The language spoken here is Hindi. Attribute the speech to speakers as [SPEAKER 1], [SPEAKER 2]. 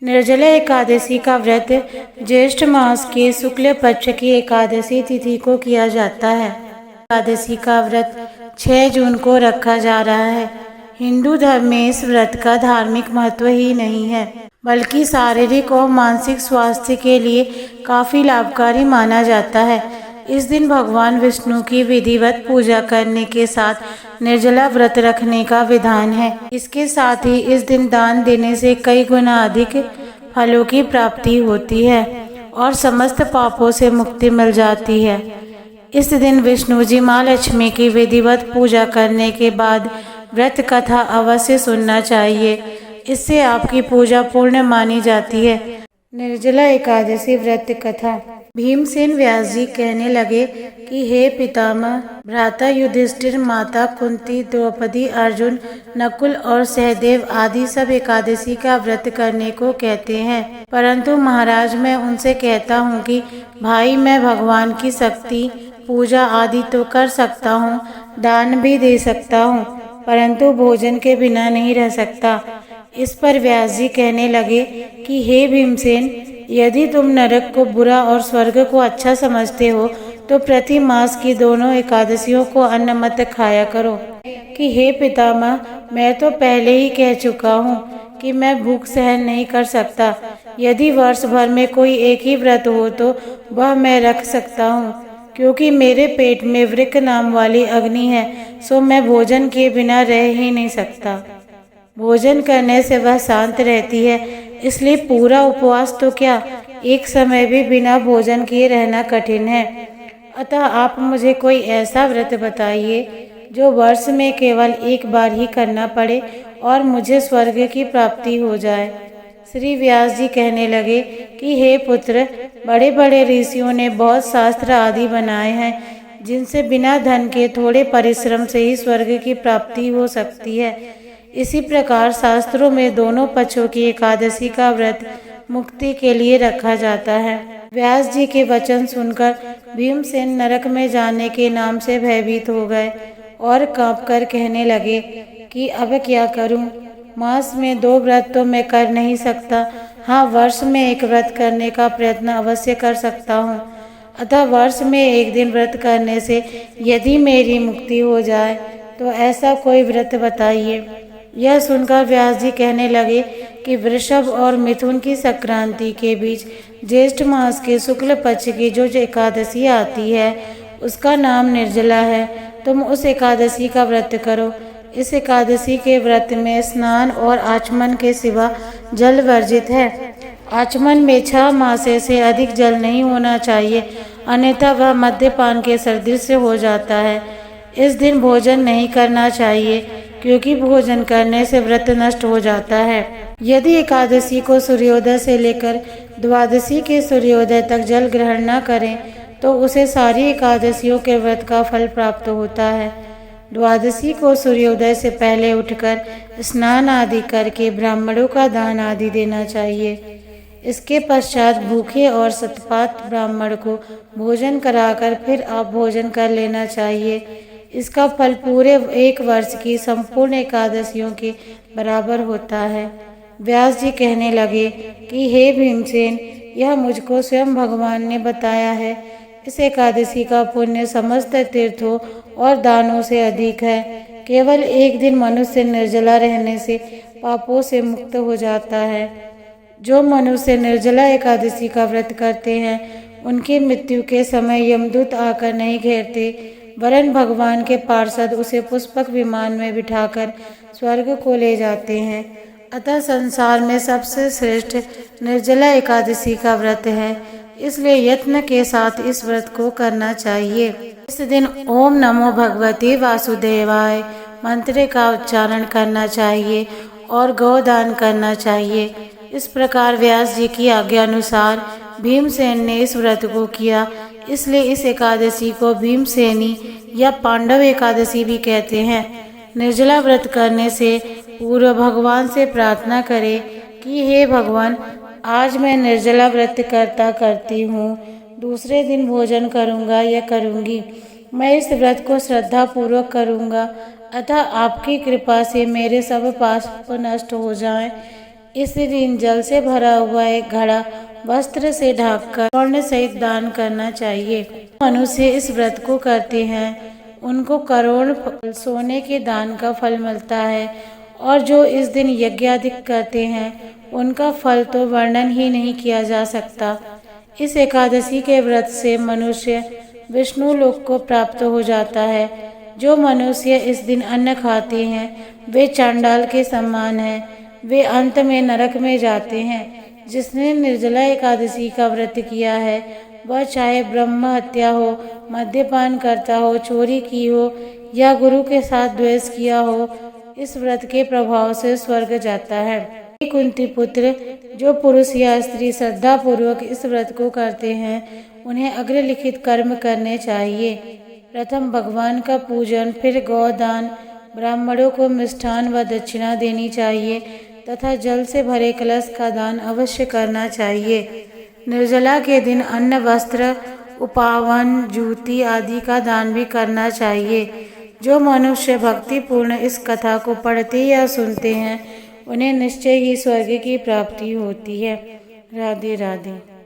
[SPEAKER 1] निर्जला एकादशी का व्रत ज्येष्ठ मास के शुक्ल पक्ष की एकादशी तिथि को किया जाता है। एकादशी का व्रत 6 जून को रखा जा रहा है। हिंदू धर्म में इस व्रत का धार्मिक महत्व ही नहीं है, बल्कि शारीरिक और मानसिक स्वास्थ्य के लिए काफी लाभकारी माना जाता है। इस दिन भगवान विष्णु की विधिवत पूजा करने के साथ निर्जला व्रत रखने का विधान है। इसके साथ ही इस दिन दान देने से कई गुना अधिक फलों की प्राप्ति होती है और समस्त पापों से मुक्ति मिल जाती है। इस दिन विष्णु जी माँ लक्ष्मी की विधिवत पूजा करने के बाद व्रत कथा अवश्य सुनना चाहिए। इससे आपकी पूजा पूर्ण मानी जाती है। निर्जला एकादशी व्रत कथा। भीमसेन व्यास जी कहने लगे कि हे पितामह, भ्राता युधिष्ठिर, माता कुंती, द्रौपदी, अर्जुन, नकुल और सहदेव आदि सब एकादशी का व्रत करने को कहते हैं, परंतु महाराज मैं उनसे कहता हूँ कि भाई मैं भगवान की शक्ति पूजा आदि तो कर सकता हूँ, दान भी दे सकता हूँ, परंतु भोजन के बिना नहीं रह सकता। इस पर व्यास जी कहने लगे कि हे भीमसेन, यदि तुम नरक को बुरा और स्वर्ग को अच्छा समझते हो तो प्रति मास की दोनों एकादशियों को अन्न मत खाया करो। कि हे पितामह, मैं तो पहले ही कह चुका हूँ कि मैं भूख सहन नहीं कर सकता। यदि वर्ष भर में कोई एक ही व्रत हो तो वह मैं रख सकता हूँ, क्योंकि मेरे पेट में वृक्क नाम वाली अग्नि है, सो मैं भोजन के बिना रह ही नहीं सकता। भोजन करने से वह शांत रहती है, इसलिए पूरा उपवास तो क्या, एक समय भी बिना भोजन किए रहना कठिन है। अतः आप मुझे कोई ऐसा व्रत बताइए जो वर्ष में केवल एक बार ही करना पड़े और मुझे स्वर्ग की प्राप्ति हो जाए। श्री व्यास जी कहने लगे कि हे पुत्र, बड़े बड़े ऋषियों ने बहुत शास्त्र आदि बनाए हैं, जिनसे बिना धन के थोड़े परिश्रम से ही स्वर्ग की प्राप्ति हो सकती है। इसी प्रकार शास्त्रों में दोनों पक्षों की एकादशी का व्रत मुक्ति के लिए रखा जाता है। व्यास जी के वचन सुनकर भीमसेन नरक में जाने के नाम से भयभीत हो गए और कांपकर कहने लगे कि अब क्या करूं? मास में 2 व्रत तो मैं कर नहीं सकता। हाँ, वर्ष में एक व्रत करने का प्रयत्न अवश्य कर सकता हूँ। अतः वर्ष में एक दिन व्रत करने से यदि मेरी मुक्ति हो जाए तो ऐसा कोई व्रत बताइए। यह सुनकर व्यास जी कहने लगे कि वृषभ और मिथुन की संक्रांति के बीच ज्येष्ठ मास के शुक्ल पक्ष की जो एकादशी आती है उसका नाम निर्जला है। तुम उस एकादशी का व्रत करो। इस एकादशी के व्रत में स्नान और आचमन के सिवा जल वर्जित है। आचमन में 6 मासे से अधिक जल नहीं होना चाहिए, अन्यथा वह मद्यपान के सदृश हो जाता है। इस दिन भोजन नहीं करना चाहिए, क्योंकि भोजन करने से व्रत नष्ट हो जाता है। यदि एकादशी को सूर्योदय से लेकर द्वादशी के सूर्योदय तक जल ग्रहण न करें तो उसे सारी एकादशियों के व्रत का फल प्राप्त होता है। द्वादशी को सूर्योदय से पहले उठकर स्नान आदि करके ब्राह्मणों का दान आदि देना चाहिए। इसके पश्चात भूखे और शतपात ब्राह्मण को भोजन कराकर फिर आप भोजन कर लेना चाहिए। इसका फल पूरे 1 वर्ष की संपूर्ण एकादशियों के बराबर होता है। व्यास जी कहने लगे कि हे भीमसेन, यह मुझको स्वयं भगवान ने बताया है। इस एकादशी का पुण्य समस्त तीर्थों और दानों से अधिक है। केवल एक दिन मनुष्य निर्जला रहने से पापों से मुक्त हो जाता है। जो मनुष्य निर्जला एकादशी का व्रत करते हैं उनकी मृत्यु के समय यमदूत आकर नहीं घेरते, वरन भगवान के पार्षद उसे पुष्पक विमान में बिठाकर स्वर्ग को ले जाते हैं। अतः संसार में सबसे श्रेष्ठ निर्जला एकादशी का व्रत है, इसलिए यत्न के साथ इस व्रत को करना चाहिए। इस दिन ओम नमो भगवते वासुदेवाय मंत्र का उच्चारण करना चाहिए और गोदान करना चाहिए। इस प्रकार व्यास जी की आज्ञा अनुसार भीमसेन ने इस व्रत को किया, इसलिए इस एकादशी को भीमसेनी या पांडव एकादशी भी कहते हैं। निर्जला व्रत करने से पूर्व भगवान से प्रार्थना करें कि हे भगवान, आज मैं निर्जला व्रत करती हूँ, दूसरे दिन भोजन करूँगा या करूँगी। मैं इस व्रत को श्रद्धा पूर्वक करूँगा, अतः आपकी कृपा से मेरे सब पाप नष्ट हो जाएं। इस दिन जल से भरा हुआ एक घड़ा वस्त्र से ढककर स्वर्ण सहित दान करना चाहिए। मनुष्य इस व्रत को करते हैं उनको करोड़ सोने के दान का फल मिलता है, और जो इस दिन यज्ञ आदि करते हैं उनका फल तो वर्णन ही नहीं किया जा सकता। इस एकादशी के व्रत से मनुष्य विष्णु लोक को प्राप्त हो जाता है। जो मनुष्य इस दिन अन्न खाते हैं वे चांडाल के समान हैं, वे अंत में नरक में जाते हैं। जिसने निर्जला एकादशी का व्रत किया है वह चाहे ब्रह्म हत्या हो, मद्यपान करता हो, चोरी की हो या गुरु के साथ द्वेष किया हो, इस व्रत के प्रभाव से स्वर्ग जाता है। कुंती पुत्र, जो पुरुष या स्त्री श्रद्धा पूर्वक इस व्रत को करते हैं उन्हें अग्रलिखित कर्म करने चाहिए। प्रथम भगवान का पूजन, फिर गौदान, ब्राह्मणों को मिष्ठान व दक्षिणा देनी चाहिए तथा जल से भरे कलश का दान अवश्य करना चाहिए। निर्जला के दिन अन्न, वस्त्र, उपावन, जूती आदि का दान भी करना चाहिए। जो मनुष्य भक्तिपूर्ण इस कथा को पढ़ते या सुनते हैं उन्हें निश्चय ही स्वर्ग की प्राप्ति होती है। राधे राधे।